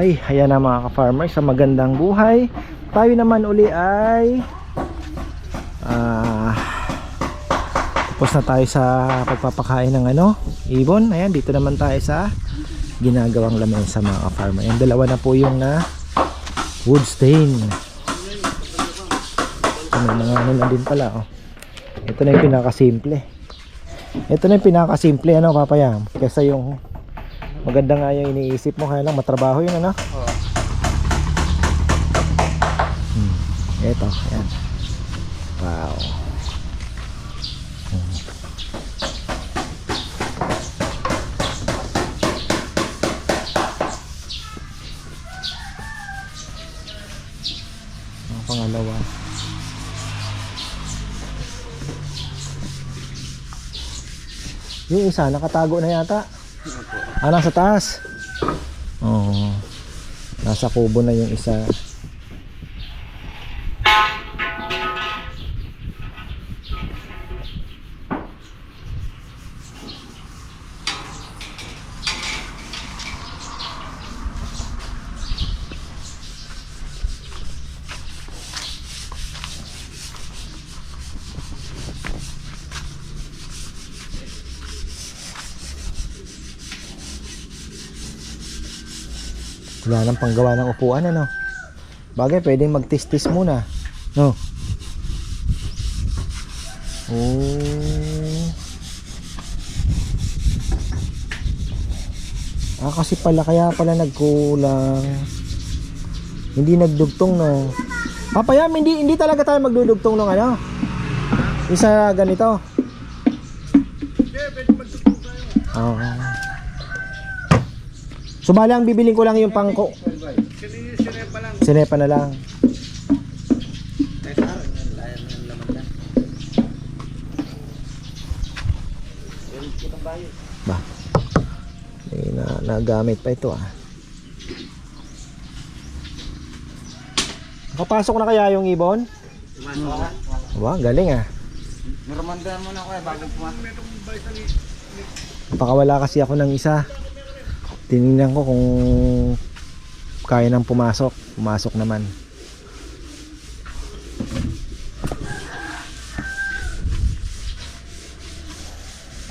Ay, ayan na mga ka-farmer, sa magandang buhay. Tayo naman uli ay tapos na tayo sa pagpapakain ng ibon. Ayan, dito naman tayo sa ginagawang lamesa mga ka-farmer. Ayan, dalawa na po yung wood stain. May mga na din pala, oh. Ito na yung pinakasimple. Ito na yung pinakasimple, papayam. Kesa yung maganda nga yung iniisip mo, kaya lang matrabaho yun, Ito, ayan. Wow. Ang pangalawa. Yung isa, nakatago na yata. Nasa taas. Oo. Nasa kubo na yung isa. Wala nang panggawa ng upuan, Bagay, pwedeng magtistis muna, no? Oh. Kasi kaya pala nagkulang. Hindi nagdugtong, no? Papayam, hindi talaga tayo magdudugtong ng isa ganito. Oo. Sumali ang bibiling ko lang yung pangko. Sinepa na lang. Ba. Nagamit pa ito, Nakapasok na kaya yung ibon? Wow, galing, Naramandahan mo na bago pumasok. Pakawala kasi ako ng isa. Tinignan ko kung kaya nang pumasok. Pumasok naman.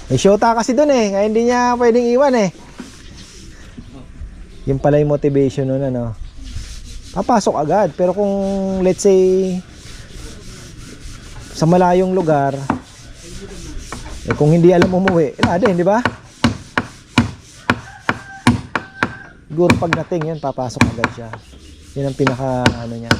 May shota kasi dun, kaya hindi niya pwedeng iwan, Yung pala yung motivation nun, papasok agad. Pero kung let's say sa malayong lugar, kung hindi alam umuwi, din, di ba? Siguro pagdating yun, papasok agad siya. Yun ang pinaka niya.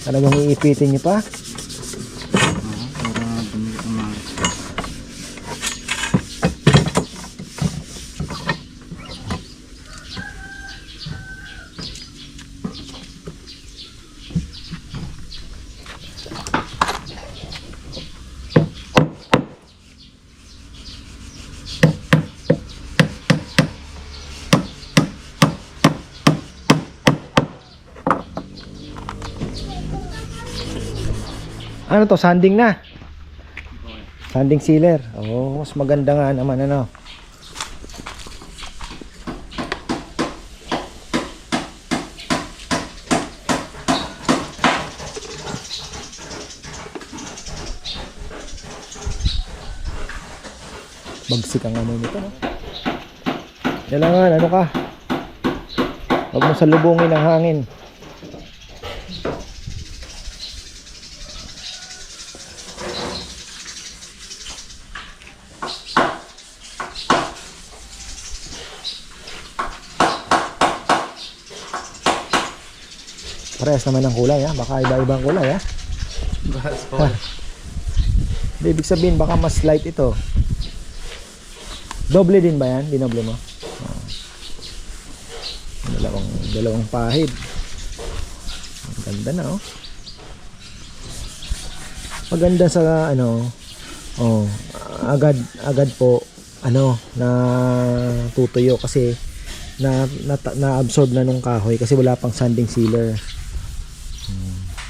Talagang iipitin niyo pa? Ano to? Sanding na? Sanding sealer. Oh, mas maganda nga naman, Bagsik ang nito, Kailangan, ka? Huwag mo salubungin ang hangin. Parehas naman ang kulay ha. Baka iba-ibang kulay ha. Ha. Ibig sabihin baka mas light ito. Doble din ba yan? Dinoble mo? Dalawang pahid. Ang ganda na oh. Maganda sa ano, agad po ano na tutuyo kasi na-absorb na nung kahoy kasi wala pang sanding sealer.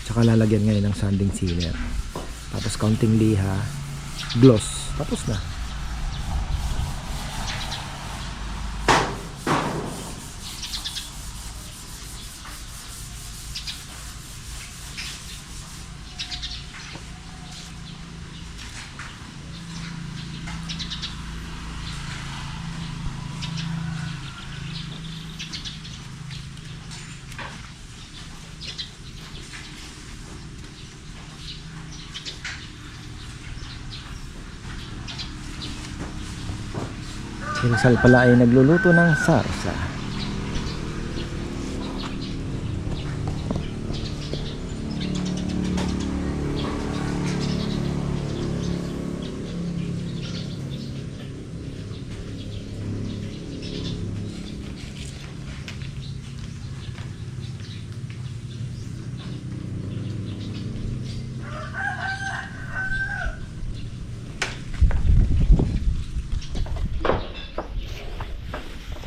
Tsaka lalagyan ngayon ng sanding sealer. Tapos counting liha, gloss, tapos na. Si Rizal pala ay nagluluto ng sarsa.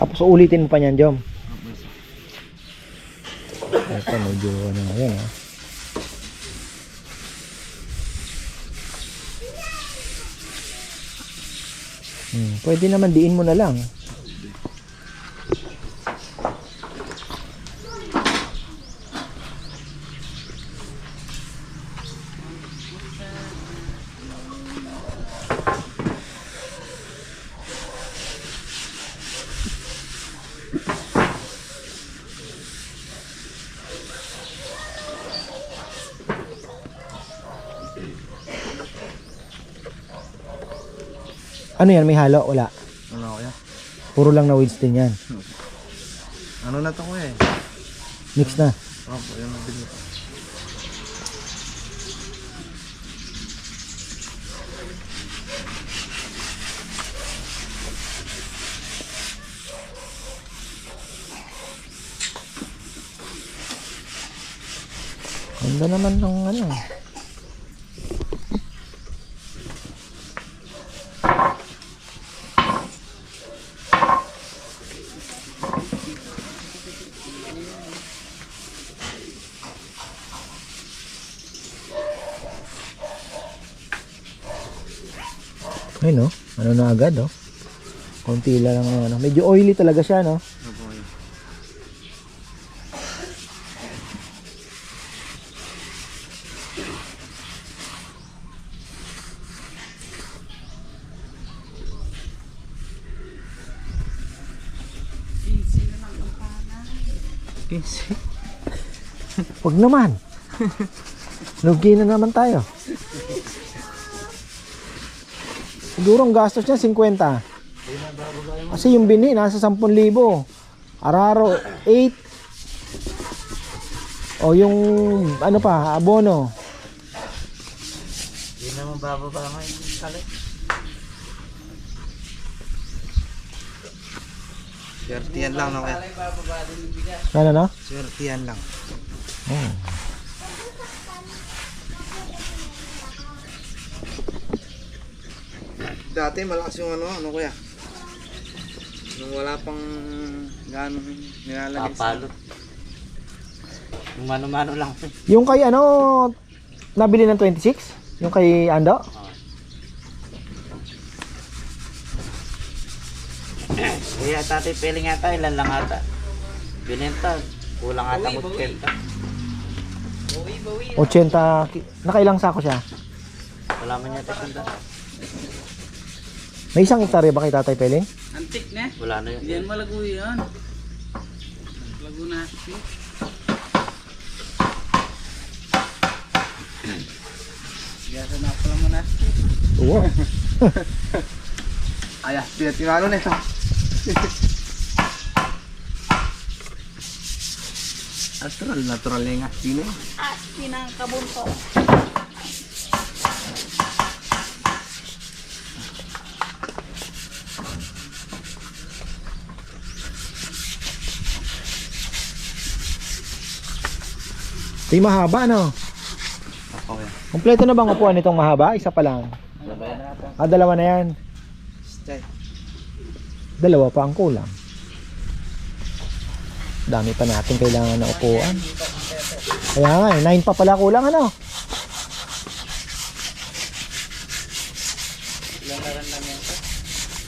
Tapos ulitin mo pa niyan, Jom. Ito medyo ano na yan ha. Pwede naman diin mo na lang. Ano yan? May halo? Wala? Ano kaya? Puro lang na weeds din yan. Ano na to kuya eh? Mix na. Opo, yung nabili ko. Ganda naman ng ano. Ay no, ano na agad oh. Konti lang ano. Medyo oily talaga siya no. Opo yun. Wag naman. Lugi na naman tayo. Siguro ang gastos niya 50. Kasi yung bini nasa 10,000. Araro 8. O yung ano pa, abono. Hindi naman bababa ngayon yung kalit. Swertihan lang no kaya? Ano no? Swertihan lang. Oh. Dati malakas yung ano kuya? Nung wala pang ganong nilalagay sa... Papalot. Yung mano-mano lang. Yung kay ano, nabili ng 26? Yung kay Ando? Kaya tatay peling ata, ilan lang ata. Binenta, kulang ata 80. 80, nakailang sako siya? Wala man yata sanda. May isang hektarya ba kay Tatay Peling? Antik na. Wala na yun. Diyan malago yan. Lago na. Biasa na pala mo na. Oo. Ay, pinatino na ito. Natural nga. Sino? Pinangkabunto. Ito yung mahaba, no? Okay. Kompleto na bang upuan itong mahaba? Isa pa lang. Dalawa na yan. Stay. Dalawa pa ang kulang. Dami pa natin kailangan na upuan. Kaya nga 9 pa pala kulang, ano?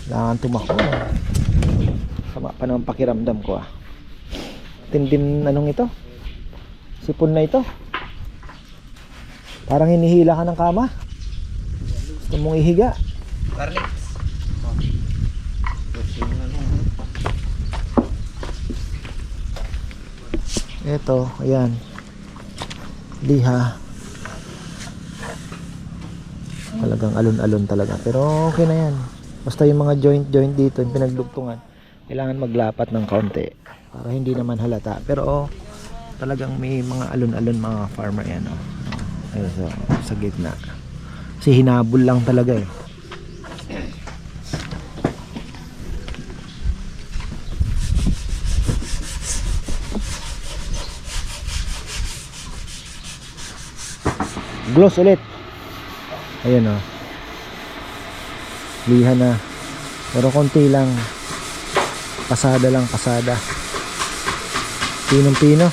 Kailangan tumakbo. Sama pa naman pakiramdam ko, ah. Tindim anong ito? Sipon na ito. Parang hinihila ka ng kama. Gusto mong ihiga. Garlic. Ito, ayan. Liha. Talagang alon-alon talaga. Pero okay na yan. Basta yung mga joint dito, yung pinaglugtungan, kailangan maglapat ng kaunti para hindi naman halata. Pero talagang may mga alon-alon mga farmer yan. Oh. Ayun, so, sa gitna. Kasi hinabol lang talaga eh. Gloss ulit. Ayun, oh. Liha na. Pero konti lang. Pasada lang, pasada. Pinong-pino.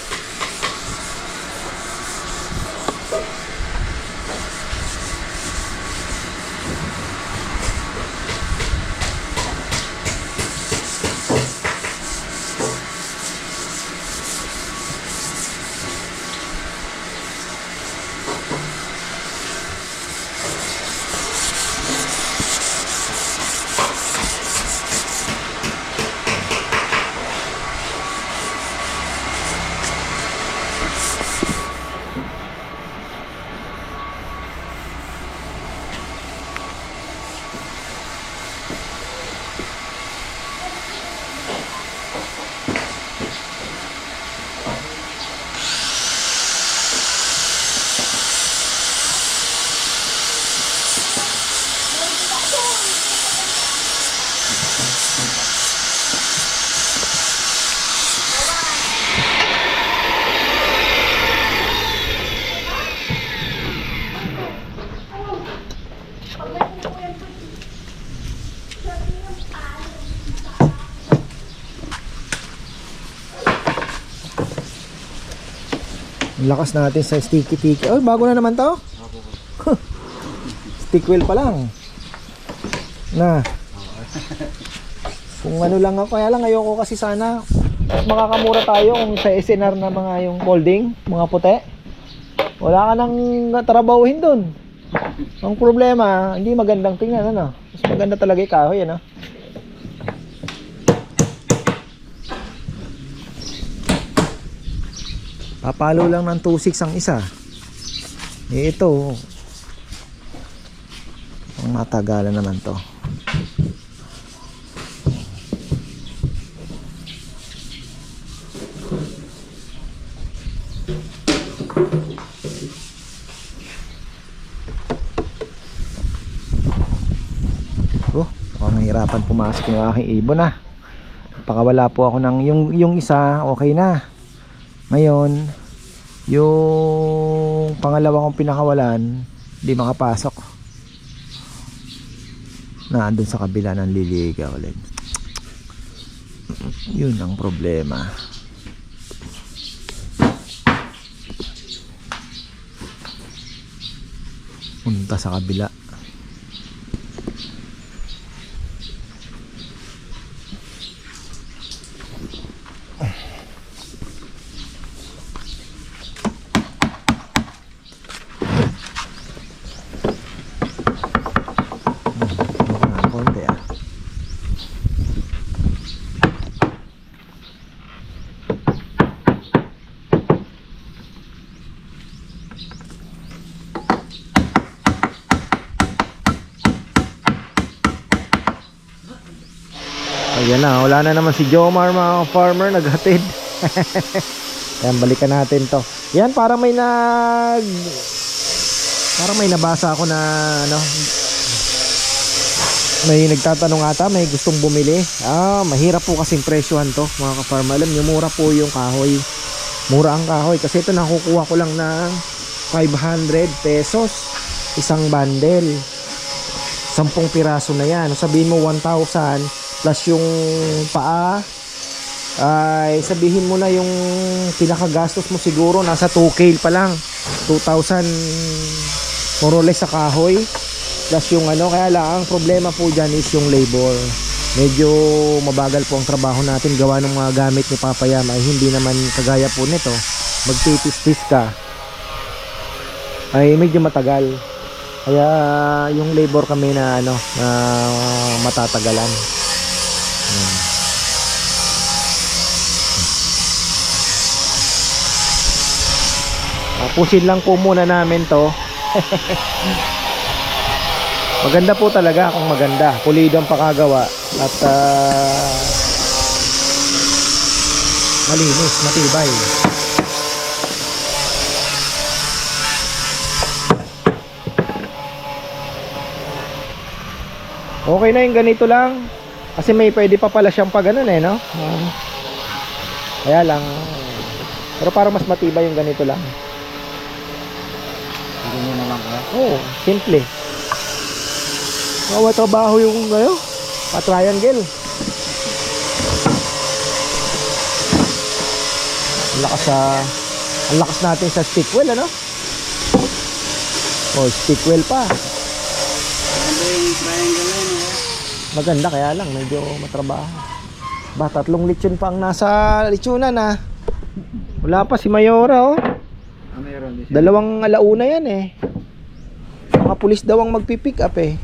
Ang lakas natin sa sticky tiki. Oh, bago na naman to. Stick wheel pa lang. Na. Kung ano lang ako, kaya lang ayoko kasi sana makakamura tayo kung sa SNR na mga yung molding, mga puti. Wala ka nang trabahuhin dun. Ang problema, hindi magandang tingnan, ano? Mas maganda talaga yung kahoy, ano? Papalo lang ng 2.6 ang isa. Eh ito, ang matagalan naman to. Oh, mukhang nahirapan pumasok yung aking ibon, ah. Pakawala po ako ng yung isa, okay na. Ngayon, yung pangalawa kong pinakawalan, di makapasok. Naandun sa kabila ng liliga ulit. Yun ang problema. Punta sa kabila. Ayan na, wala na naman si Jomar mga farmer, naghatid. Ayan, balikan natin to. Yan, parang may nabasa ako na ano, may nagtatanong ata, may gustong bumili. Mahirap po kasing presyohan to mga ka-farm. Alam nyo, mura po yung kahoy. Mura ang kahoy kasi ito nakukuha ko lang ng 500 pesos isang bundle. 10 piraso na yan. Sabihin mo 1,000 plus yung paa, ay sabihin mo na yung pinakagastos mo siguro nasa 2K pa lang. 2,000 more or less sa kahoy plus yung ano. Kaya lang ang problema po dyan is yung labor. Medyo mabagal po ang trabaho natin gawa ng mga gamit ni Papa Yam. Ay hindi naman kagaya po nito, magtitis-tis ka ay medyo matagal. Kaya yung labor kami na ano, matatagalan. Pusin lang po muna namin to. Maganda po talaga kung maganda. Pulido ang pakagawa at malinis, matibay. Okay na yung ganito lang. Kasi may pwede pa pala siyang pag ganun no? Kaya lang. Pero parang mas matibay yung ganito lang. Ganyan na lang kaya. Oo, simple. Trabaho yung pa-triangle. Ang lakas natin sa stick wheel, ano? Oh, stick wheel pa. Ano yung triangle na yun, eh? Maganda, kaya lang medyo matrabaho. 3 lechon pa ang nasa lechonan, ha. Wala pa si Mayora, oh. Meron din 2 alauna yan, eh. Mga pulis daw ang magpipick up, eh.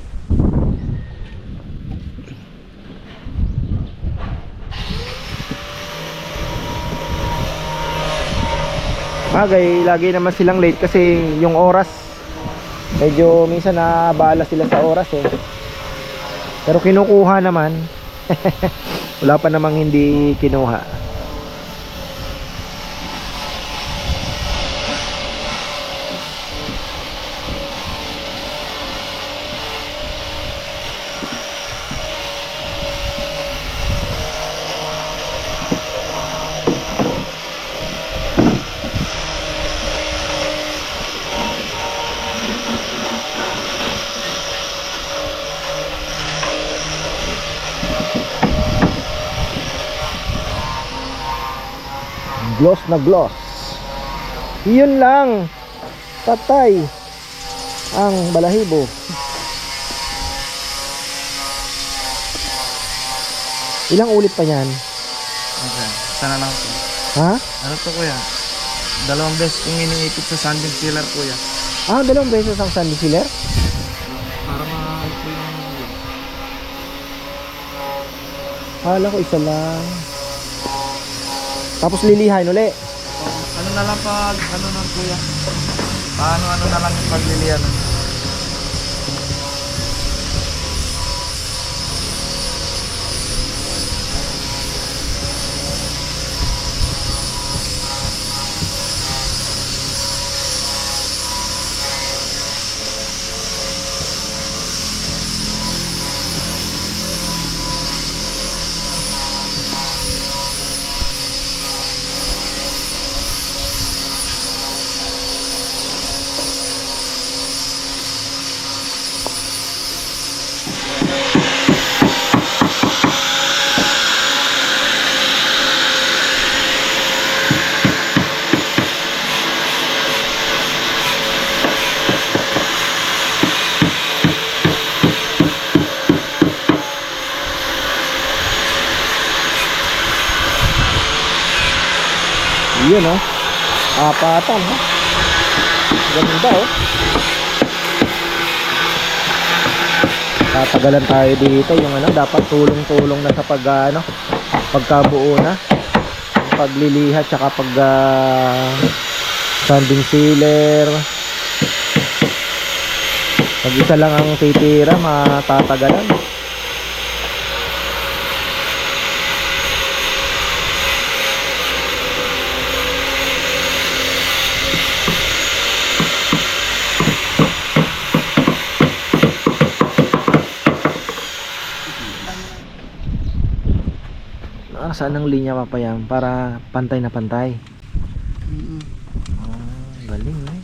Bagay, lagi naman silang late kasi yung oras, medyo minsan nabala sila sa oras, eh. Pero kinukuha naman. Wala pa namang hindi kinuha. Gloss na gloss. Yun lang. Tatay ang balahibo. Ilang ulit pa yan? Okay. Sana lang po. Ha? Ano to kuya? 2 beses kong iniipit sa sanding sealer kuya. 2 beses ang sandy filler? Para mahal po yung... Hala ko isa lang. Tapos lilihain uli. Ano na lang pag... Ano na kuya? Paano na lang yung paglilihan? Yun, oh. Apatan, oh. Ganda, oh. Tatagalan tayo dito. Yung ano, dapat tulong-tulong na sa pagkabuo na. Paglilihat, tsaka sanding sealer. Pag isa lang ang titira, matatagalan. saan ng linya papayam para pantay na pantay. Galing eh.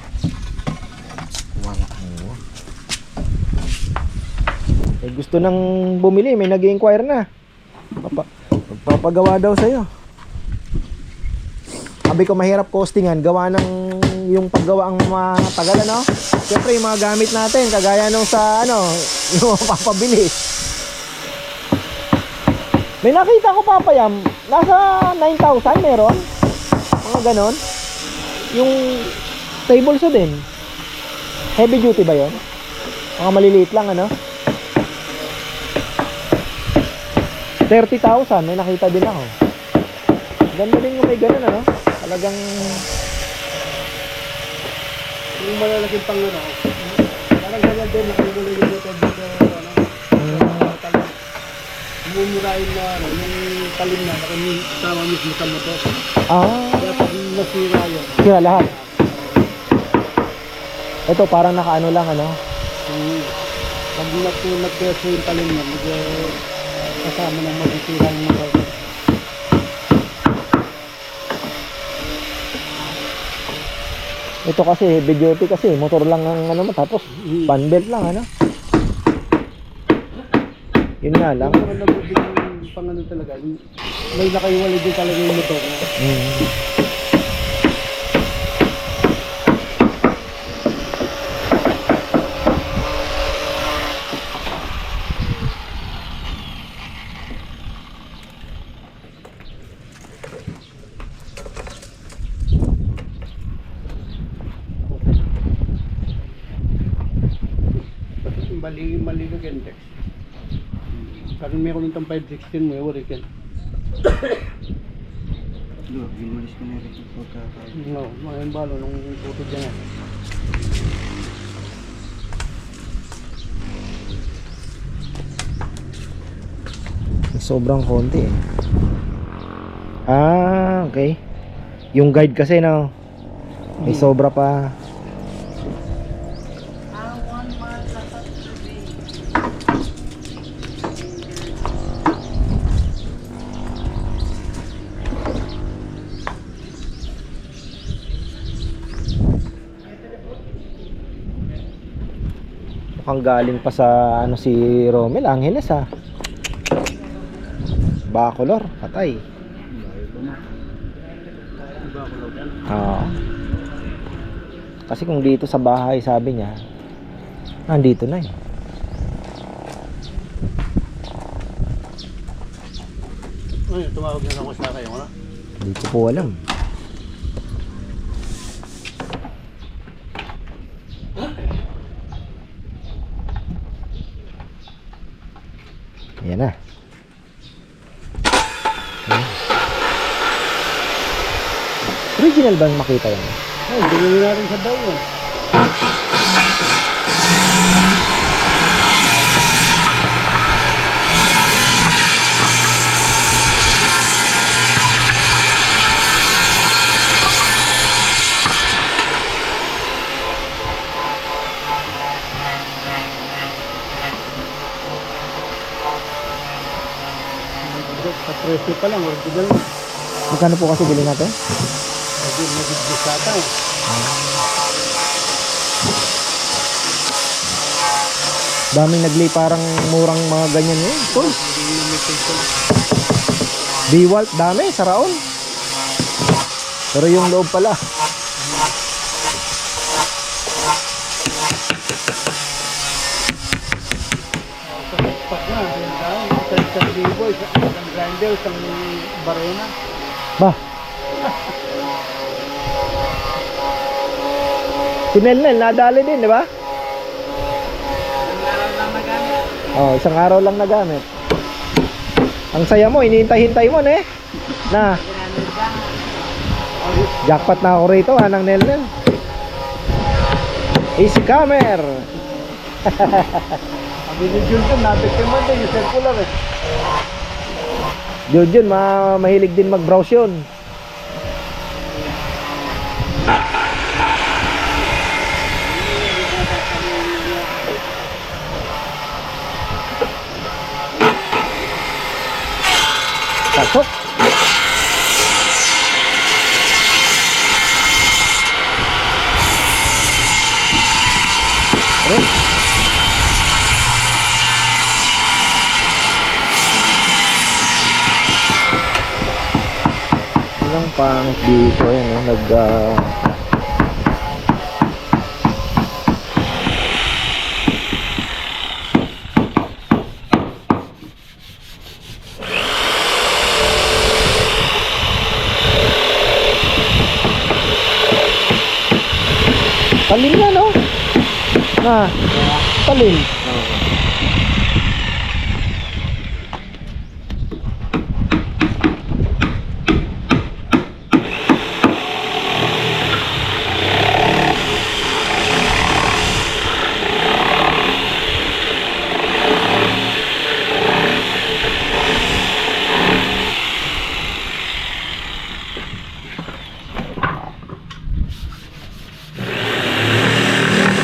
Wala mo. Eh gusto nang bumili, may nag-inquire na. Magpapagawa daw sa'yo. Sabi ko mahirap costingan, gawa ng yung paggawa ang matagal ano. Siyempre yung mga gamit natin, kagaya nung sa ano, yung papabili. May nakita ko papayam, nasa 9,000 meron. Mga ganon. Yung table saw din. Heavy duty ba yon? Mga maliliit lang ano. 30,000 may nakita din ako. Ganda din yung may ganon ano. Talagang Yung malalaking pang ano, parang ganyan din, nakinuloy yung motor dito, ano, mumurahin na, ano, yung talim na, nakasama mismo sa motor. Kaya pag nasira yun, kaya lahat. Ito parang nakaano lang ano. pag nagpeso yung talim na, kasama ng masisira yung motor. Ito kasi heavy duty kasi motor lang ang ano mo tapos fan belt lang ano. Yun nga lang. Yung mga nabibig yung pang ano talaga, may nakaiwalay din talaga yung motor. Mali ko Gentex. Kasi meron itong 516 mo, wala rin. Ginulis ko na rin yung pagkakain. No, mga balo nung tutod niya nga. Sobrang konti eh. Okay. Yung guide kasi no. May sobra pa. Mukhang galing pa sa ano si Romel Angeles ha. Bacolor, patay. Kasi kung dito sa bahay sabi niya, nandito na eh. Ay, tumawag na ako sa kayo, ano? Hindi ko po alam. Ayan na. Original bang makita yan? Ay, bigyan natin sa daw yun. Sa presyo pa lang, original na. Magkano po kasi bilhin natin? Nagigis ata eh. Daming nagli parang murang mga ganyan yun. Tol. D-Walt, dami, sa Raon. Pero yung loob pala. Pak na, isang libo, isang grinder, isang barena. Bah. Si Nel, nadali din, di ba? Oh, isang araw lang nagamit. Ang saya mo, hinihintay-hintay mo, eh. Na. Jackpot na ako rito, ha, ng Nel. Easy camera. Sabi ni Junjun, nabiktiman din yung circular eh. Yun, mahilig din mag-browse yun. Pasok. Yun. Walang pangit dito. Ayan, no? Talim na, no? Talim.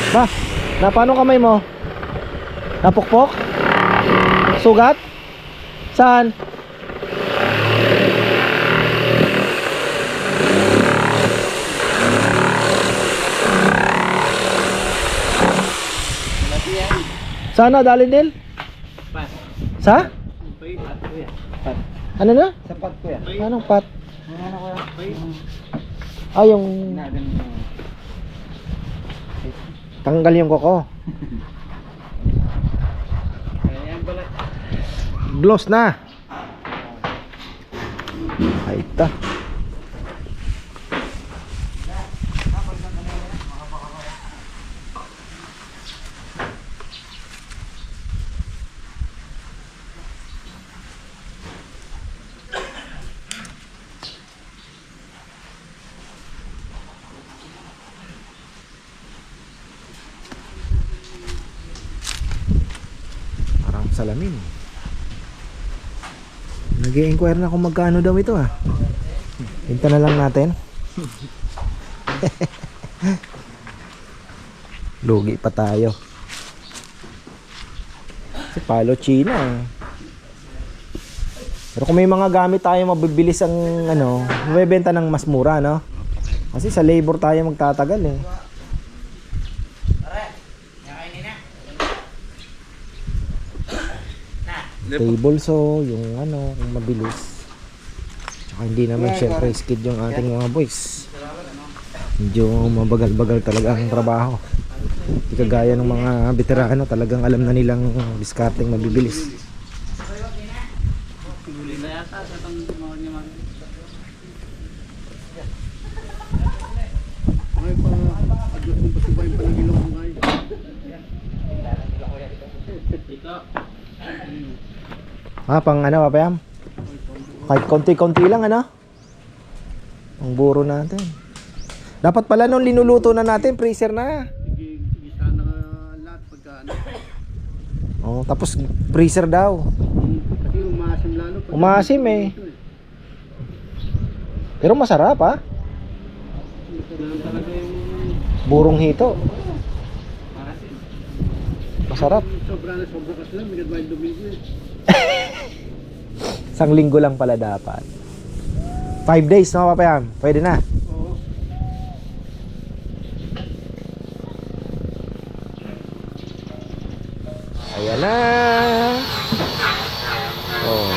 Ba, na paano kamay mo? Napukpok? Sugat? Saan? Sana dali din? Sa? Ano na? Sapat ko yan. Anong pat? Ano ko yan? Ah, yung tanggal yung koko. Ayan pala. Gloss na. Ay ta. Parang salamin. Nag-i-inquire na kung magkano daw ito ah. Hinta na lang natin. Lugi pa tayo. Si Palo China eh. Pero kung may mga gamit tayo mabibilis ang ano, mabebenta ng mas mura, no? Kasi sa labor tayo magtatagal eh. Table so, yung ano, kung mabilis. Tsaka hindi naman syempre skid yung ating mga boys. Medyo mabagal-bagal talaga ang trabaho. Hindi kagaya ng mga veterano, talagang alam na nilang discarding mabibilis. Ay, adjust kung pasibayin pa ng ilaw mo ngayon. Pang ano, papayam? Kahit konti-konti lang, ano? Ang buro natin. Dapat pala nung linuluto na natin, freezer na. Sige sana lahat pagka ano. Oh, tapos freezer daw. Kasi umasim lalo. Umasim eh. Pero masarap ha. Ganun talaga yung Burong hito. Masarap. sobra kasi lang. May gadway Domingo eh. Isang linggo lang pala dapat. 5 days, no, papayam? Pwede na. Oo. Ayan na. Oh.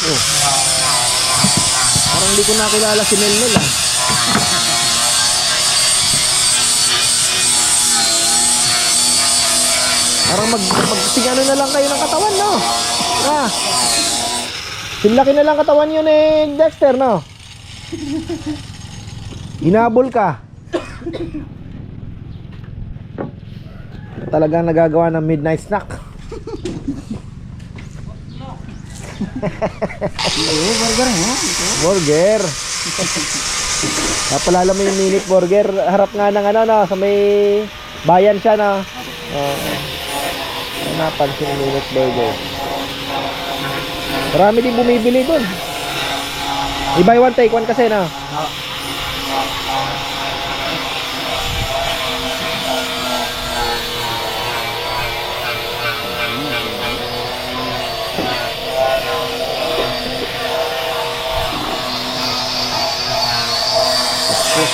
Oh. Parang hindi ko nakilala si Nelnel ah. Parang magtingano na lang kayo ng katawan, no? Ah. Sinlaki na lang katawan yun eh, Dexter, no? Hinabol ka. Talagang nagagawa ng midnight snack. Burger mo? Burger. Napalala mo yung minute burger. Harap nga ng ano, no? Sa may bayan siya, no? Napansin yung minute burger. Marami din bumibili doon. I-buy one take one kasi, no?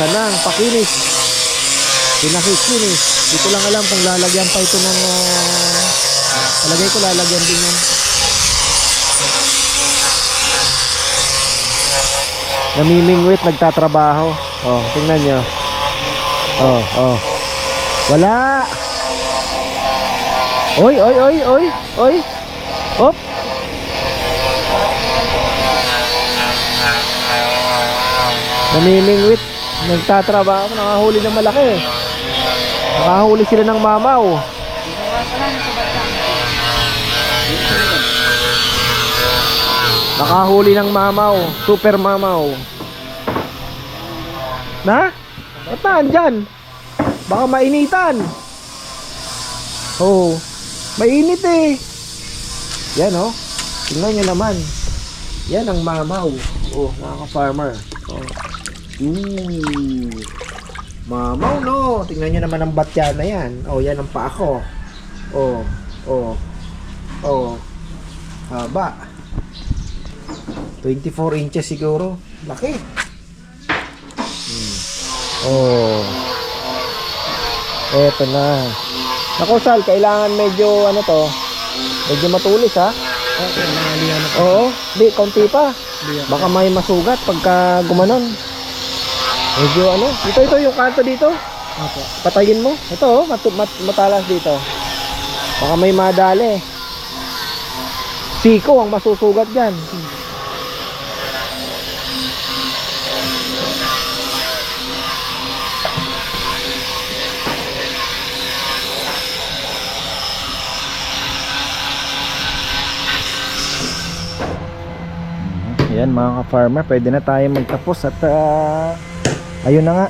Isa ng pakinis. Pinakikinis. Di ko lang alam kung lalagyan pa ito ng palagay ko lalagyan din yan. Namimingwit, nagtatrabaho. Oh, tingnan nyo. Oh. Wala. Oy. Op. Namimingwit, nagtatrabaho, nakahuli ng malaki. Nakahuli sila ng mamaw. Nakahuli ng mamaw, super mamaw. Na? Ba't na andyan? Baka mainitan. Oh, mainit eh. Yan oh. Tingnan nyo naman. Yan ang mamaw. Oh, mga ka-farmer. Oh. Mamaw no. Tingnan nyo naman ang batya na yan. Oh, yan ang paa ko. Oh. Haba. 24 inches siguro. Laki. Oh. Eto na. Naku Sal, kailangan medyo ano to. Medyo matulis ha. Oo, di, kaunti pa. Baka may masugat pagka gumanon. Medyo ano. Ito yung kanto dito. Patayin mo. Ito matalas dito. Baka may madali. Siko ang masusugat dyan. Ayan mga ka-farmer, pwede na tayo magtapos at ayun na nga.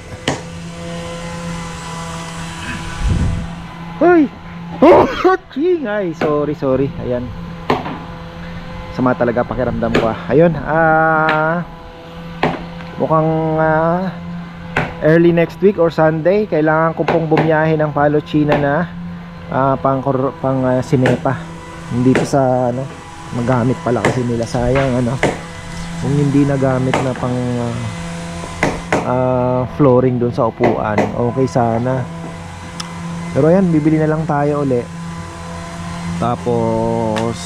Hoy! Chingay! Sorry. Ayan. Sama talaga pakiramdam ko. Ayun, mukhang early next week or Sunday, kailangan ko pong bumiyahe ng Palo China na pang sinepa. Hindi pa sa ano, magamit pala kasi nila, sayang ano. Kung hindi nagamit na pang flooring doon sa upuan, okay sana. Pero ayan, bibili na lang tayo uli. Tapos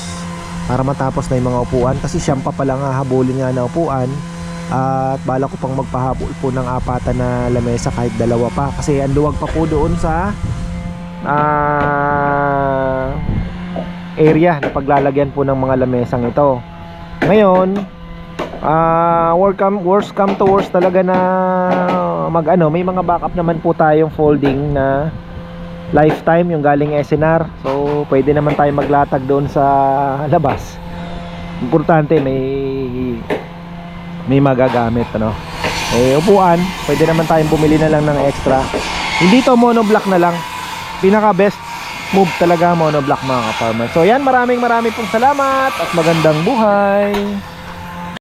para matapos na yung mga upuan, kasi siyam pa pala nga habulin nga na upuan. At bala ko pang magpahabol po ng apatan na lamesa kahit dalawa pa, kasi ang luwag pa po doon sa area na paglalagyan po ng mga lamesang ito. Ngayon worst come to worst talaga na may mga backup naman po tayong folding na lifetime, yung galing SNR. So pwede naman tayo maglatag doon sa labas. Importante may magagamit ano. Upuan, pwede naman tayong bumili na lang ng extra. Hindi to monoblock na lang. Pinaka best move talaga monoblock mga ka-farmer. So yan, maraming pong salamat at magandang buhay.